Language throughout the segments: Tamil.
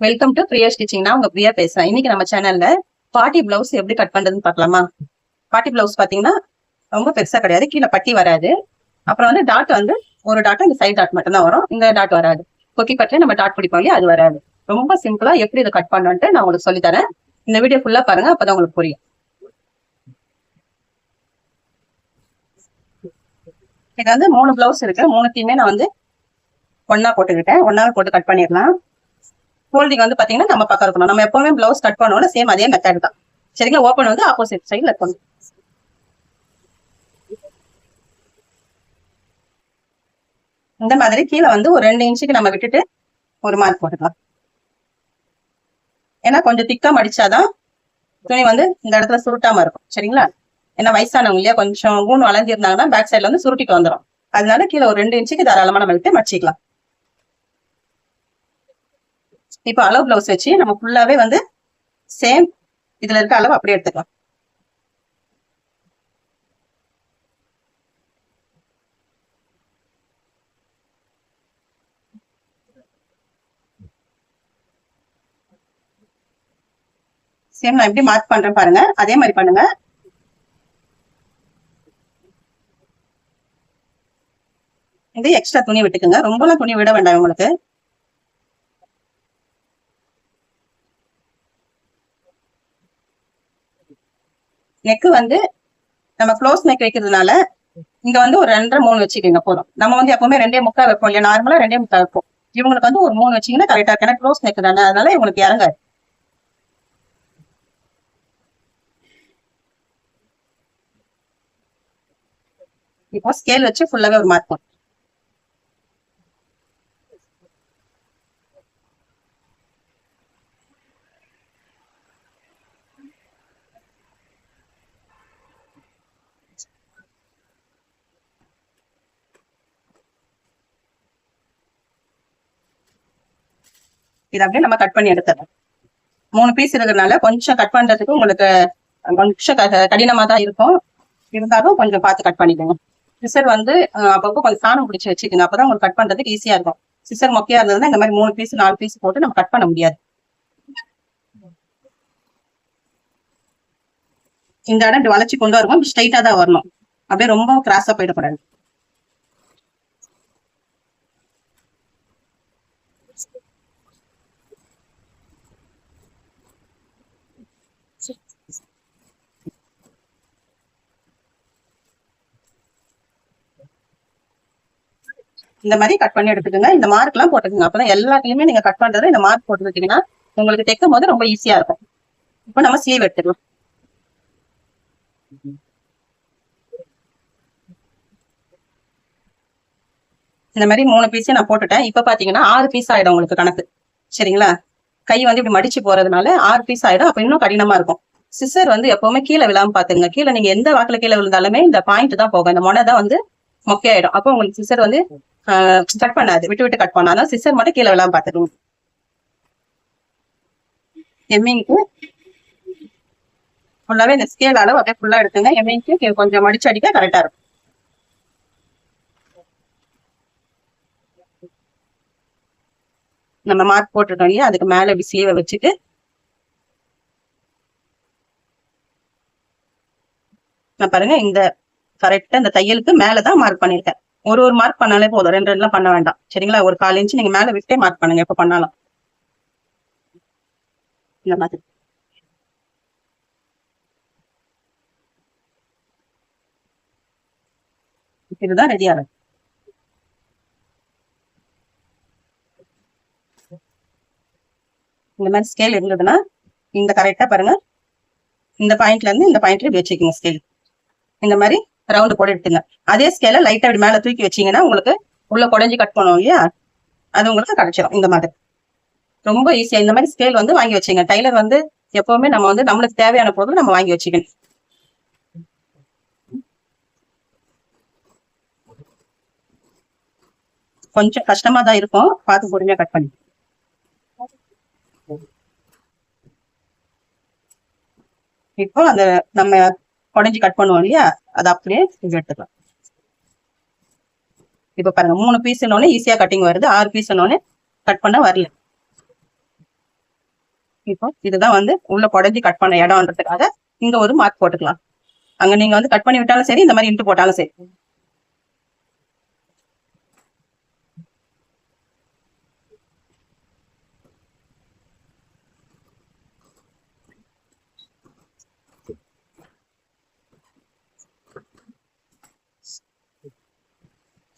Welcome to Priya stitching. நான் உங்க பிரியா பேசுறேன். இன்னைக்கு நம்ம சேனல்ல பார்ட்டி பிளவுஸ் எப்படி கட் பண்றதுன்னு பார்க்கலாமா? பார்ட்டி பிளவுஸ் பாத்தீங்கன்னா ரொம்ப பெருசா கிடையாது, கீழே பட்டி வராது. அப்புறம் வந்து டாட் வந்து ஒரு டாட் இந்த சைட் டாட் மட்டும் தான் வரும், இந்த டாட் வராது. கொக்கி பட்டில நம்ம டாட் பிடிப்போம் இல்லையா, அது வராது. ரொம்ப சிம்பிளா எப்படி இதை கட் பண்ணணும்ட்டு நான் உங்களுக்கு சொல்லி தரேன். இந்த வீடியோ ஃபுல்லா பாருங்க, அப்பதான் உங்களுக்கு புரியும். இது வந்து 3 பிளவுஸ் இருக்கு. 3த்தையுமே நான் வந்து ஒன்னா போட்டுக்கிட்டேன். ஒன்னாவே போட்டு கட் பண்ணிடலாம். ஃபோல்டிங் வந்து பாத்தீங்கன்னா நம்ம பக்கம் இருக்கணும். நம்ம எப்பவுமே பிளவுஸ் கட் பண்ணோம்னா சேம் அதே மெத்தட் தான். சரிங்களா? ஓப்பன் வந்து ஆப்போசிட் சைட்ல இருக்கணும். இந்த மாதிரி கீழே வந்து ஒரு 2 இன்ச்சுக்கு நம்ம விட்டுட்டு ஒரு மார்க் போட்டுக்கலாம். ஏன்னா கொஞ்சம் திக்கா மடிச்சாதான் துணி வந்து இந்த இடத்துல சுருட்டாம இருக்கும். சரிங்களா? ஏன்னா வயசானவங்க இல்லையா, கொஞ்சம் ஊன் வளர்ந்திருந்தாங்கன்னா பேக் சைட்ல வந்து சுருட்டிட்டு வந்துடும். அதனால கீழே ஒரு 2 இன்ச்சுக்கு தாராளமா நம்ம விட்டு மடிச்சிக்கலாம். இப்போ அளவு பிளவுஸ் வச்சு நம்ம ஃபுல்லாவே வந்து சேம் இதுல இருக்க அளவு அப்படியே எடுத்துக்கலாம். சேம் நான் எப்படி மார்க் பண்றேன் பாருங்க, அதே மாதிரி பண்ணுங்க. இது எக்ஸ்ட்ரா துணி விட்டுக்குங்க, ரொம்பலாம் துணி விட வேண்டாம் உங்களுக்கு. நெக்கு வந்து நம்ம க்ளோஸ் நெக் வைக்கிறதுனால இங்க வந்து ஒரு 2.5 3 வச்சுக்கோங்க போதும். நம்ம வந்து எப்பவுமே 2.75 வைப்போம் இல்லையா, நார்மலா 2.75 வைப்போம். இவங்களுக்கு வந்து ஒரு 3 வச்சீங்கன்னா கரெக்டா இருக்கு. ஏன்னா க்ளோஸ் நெக் தானே, அதனால இவங்களுக்கு இறங்காது. இப்போ ஸ்கேல் வச்சு ஃபுல்லாவே ஒரு மார்க் பண்ணும். இது அப்படியே நம்ம கட் பண்ணி எடுத்துடலாம். 3 பீஸ் இருக்கிறதுனால கொஞ்சம் கட் பண்றதுக்கு உங்களுக்கு கொஞ்சம் கடினமா தான் இருக்கும். இருந்தாலும் கொஞ்சம் பார்த்து கட் பண்ணிக்கோங்க. சிசர் வந்து அப்பப்போ கொஞ்சம் சாணம் பிடிச்சி வச்சுக்கோங்க, அப்பதான் உங்களுக்கு கட் பண்றதுக்கு ஈஸியா இருக்கும். சிசர் மொக்கையா இருந்ததுன்னா இந்த மாதிரி 3 பீஸ் 4 பீஸ் போட்டு நம்ம கட் பண்ண முடியாது. இந்த இடம் இப்படி வளைச்சு கொண்டு வருவோம், ஸ்ட்ரைட்டா தான் வரணும். அப்படியே ரொம்ப கிராஸா போயிடக்கூடாது. இந்த மாதிரி கட் பண்ணி எடுத்துக்கோங்க. இந்த மார்க் எல்லாம் போட்டுக்கோங்க. அப்பதான் எல்லாத்தையுமே நீங்க கட் பண்றதை இந்த மார்க் போட்டு வச்சீங்கன்னா உங்களுக்கு தைக்கும் போது ரொம்ப ஈஸியா இருக்கும். இப்போ நம்ம ஸ்லீவ் எடுத்துக்கலாம். இந்த மாதிரி 3 பீஸையும் நான் போட்டுட்டேன். இப்ப பாத்தீங்கன்னா 6 பீஸ் ஆயிடும் உங்களுக்கு கணக்கு. சரிங்களா? கை வந்து இப்படி மடிச்சு போறதுனால 6 பீஸ் ஆயிடும். அப்ப இன்னும் கடினமா இருக்கும். சிசர் வந்து எப்பவுமே கீழே விழாம பாத்துங்க. கீழே நீங்க எந்த வாக்குல கீழே விழுந்தாலுமே இந்த பாயிண்ட் தான் போகும். இந்த மொனை தான் வந்து மொக்கையாயிடும். அப்போ உங்களுக்கு சிசர் வந்து கட் பண்ணாது, விட்டு விட்டு கட் பண்ணாதான். சிசர் மட்டும் கீழே விழாம பாத்துக்கணும். எம்மிங்க்கு ஃபுல்லாவே இந்த ஸ்கேல் அளவு அப்படியே ஃபுல்லா எடுத்துங்க. எம்மிங்க்கு கொஞ்சம் மடிச்சு அடிக்க கரெக்டா இருக்கும். நம்ம மார்க் போட்டிருக்கோம் இல்லையா, அதுக்கு மேல இப்படி ஸ்லீவை வச்சுட்டு நான் பாருங்க இந்த கரெக்டா இந்த தையலுக்கு மேலதான் மார்க் பண்ணிருக்கேன். ஒரு மார்க் பண்ணாலே போதும், 2 2 பண்ண வேண்டாம். சரிங்களா? ஒரு 1/4 இன்ச் நீங்க மேல விட்டே மார்க் பண்ணுங்க எப்ப பண்ணாலும். இந்த மாதிரி இதுதான் ரெடி ஆகும். இந்த மாதிரி ஸ்கேல் இருந்ததுன்னா இந்த கரெக்டா பாருங்க, இந்த பாயிண்ட்ல இருந்து இந்த பாயிண்ட்ல இப்படி வச்சுக்கோங்க ஸ்கேல். இந்த மாதிரி ரவுண்டு போட்டு எடுத்துங்க. அதே ஸ்கேல லைட்டா இப்படி மேல தூக்கி வச்சீங்கன்னா உங்களுக்கு உள்ள குடஞ்சி கட் பண்ணுவோம் இல்லையா, அது உங்களுக்கு கிடைச்சிடும். இந்த மாதிரி ரொம்ப ஈஸியா இந்த மாதிரி ஸ்கேல் வந்து வாங்கி வச்சுங்க. டைலர் வந்து எப்பவுமே நம்ம வந்து நம்மளுக்கு தேவையான பொருள் நம்ம வாங்கி வச்சுக்கணும். கொஞ்சம் கஷ்டமா தான் இருக்கும், பார்த்து பொறுமையா கட் பண்ணி. இப்போ அந்த நம்ம குடஞ்சி கட் பண்ணுவோம் இல்லையா, அது அப்படியே எடுத்துக்கலாம். இப்ப பாருங்க 3 பீஸ் ஈஸியா கட்டிங் வருது, 6 பீஸ் கட் பண்ண வரல. இப்போ இதுதான் வந்து உள்ள குடஞ்சி கட் பண்ண இடம்ன்றதுக்காக இங்க ஒரு மார்க் போட்டுக்கலாம். அங்க நீங்க வந்து கட் பண்ணி விட்டாலும் சரி, இந்த மாதிரி இன்ட்டு போட்டாலும் சரி.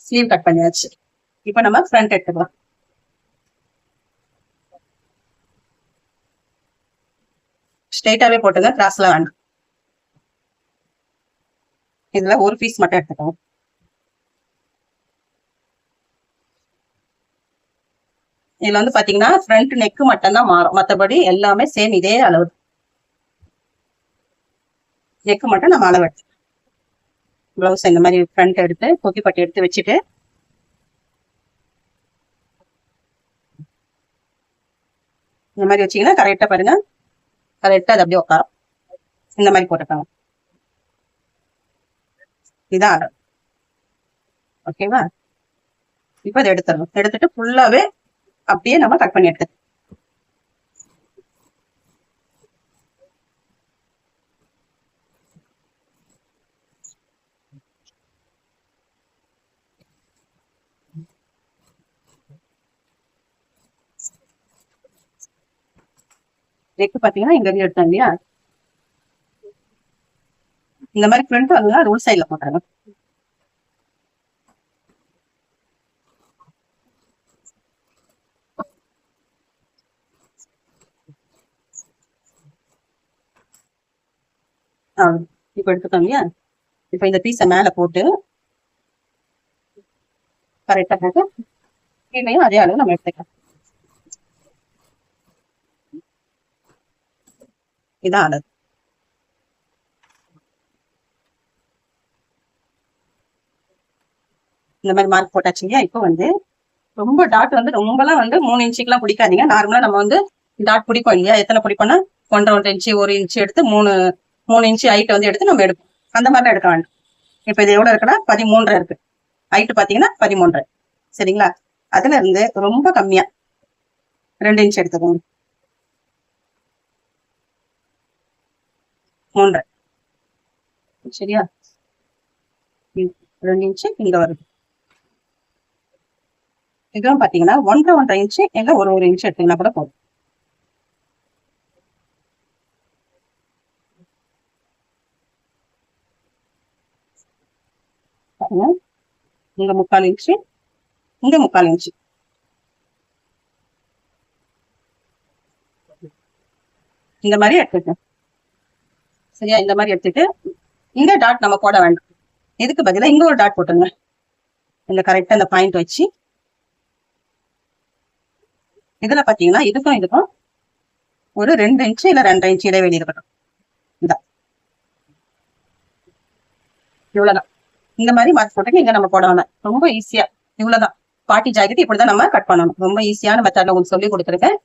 ஸ்லீவ் கட் பண்ணியாச்சு. இப்போ நம்ம ஃப்ரண்ட் எடுத்துக்கலாம். ஸ்ட்ரெயிட்டாவே போட்டுங்க, கிராஸ்ல வேண்டாம். இதுல ஒரு பீஸ் மட்டும் எடுத்துக்கோங்க. இதுல வந்து பாத்தீங்கன்னா ஃப்ரண்ட் நெக் மட்டும் தான் மாறும், மத்தபடி எல்லாமே சேம் இதே அளவு. நெக் மட்டும் நம்ம அளவு எடுத்து பிளவுஸ் இந்த மாதிரி ஃப்ரண்ட் எடுத்து கொக்கி பட்டி எடுத்து வச்சுட்டு இந்த மாதிரி வச்சீங்கன்னா கரெக்டா பாருங்க, கரெக்டா அது அப்படியே உட்காரும். இந்த மாதிரி போட்டுக்காங்க. இதான் அளவு. ஓகேவா? இப்போ அதை எடுத்துடணும். எடுத்துட்டு ஃபுல்லாவே அப்படியே நம்ம கட் பண்ணி எடுத்து நெக் பாத்தீங்கன்னா இங்க இருந்து எடுத்தோம் இல்லையா, இந்த மாதிரி ஃப்ரண்ட் அதெல்லாம் ரூல் சைட்ல போட்டாங்க. இப்ப எடுத்துக்கோங்க இல்லையா, இப்ப இந்த பீஸை மேல போட்டு கரெக்டா போட்டு கீழையும் அதே அளவு நம்ம எடுத்துக்கலாம். இதான் அளவு. இந்த மாதிரி மார்க் போட்டாச்சு இல்லையா. இப்போ வந்து ரொம்ப டாட் வந்து ரொம்பலாம் வந்து 3 இன்ச்சுக்கெல்லாம் பிடிக்காதீங்க. நார்மலா நம்ம வந்து டாட் பிடிப்போம் இல்லையா, எத்தனை பிடிப்போம்னா 1.5 இன்ச்சு 1 இன்ச்சு எடுத்து 3 இன்ச்சு ஹைட் வந்து எடுத்து நம்ம எடுப்போம். அந்த மாதிரிலாம் எடுக்க வேண்டாம். இப்ப இது எவ்வளவு இருக்குன்னா 13 இருக்கு. ஹைட் பாத்தீங்கன்னா 13. சரிங்களா? அதுல இருந்து ரொம்ப கம்மியா 2 இன்ச் எடுத்துக்கோங்க. 3. சரியா? 2 இன்ச்சு இங்க வருது. இதுவும் பாத்தீங்கன்னா 1.5 இன்ச்சு இல்ல 1 இன்ச்சு எடுத்தீங்கன்னா கூட போதும். இங்க 3/4 இன்ச்சு, இங்க 3/4 இன்ச்சு. இந்த மாதிரி எடுத்துக்கேன். சரியா? இந்த மாதிரி எடுத்துட்டு இந்த டாட் நம்ம போட வேண்டாம். இதுக்கு பதிலா இங்க ஒரு டாட் போட்டுங்க. இந்த கரெக்டா இந்த பாயிண்ட் வச்சு இதுல பாத்தீங்கன்னா இதுக்கும் ஒரு 2 இன்ச்சு இல்ல 2.5 இன்ச்சு இடைவெளி இருக்கட்டும். இவ்வளவுதான். இந்த மாதிரி மார்க் போட்டுக்கு இங்க நம்ம போட வேண்டாம். ரொம்ப ஈஸியா இவ்வளவுதான். பாட்டி ஜாக்கெட் இப்படிதான் நம்ம கட் பண்ணணும். ரொம்ப ஈஸியான மெத்தட்ல உங்களுக்கு சொல்லி கொடுத்துருக்கேன்.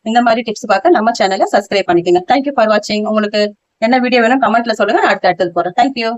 இந்த மாதிரி டிப்ஸ் பார்க்க நம்ம சேனலை சப்ஸ்கிரைப் பண்ணிக்கோங்க. தேங்க்யூ ஃபார் வாட்சிங். உங்களுக்கு என்ன வீடியோ வேணும் கமெண்ட்ல சொல்லுங்க, அடுத்தது போறேன். தேங்க்யூ.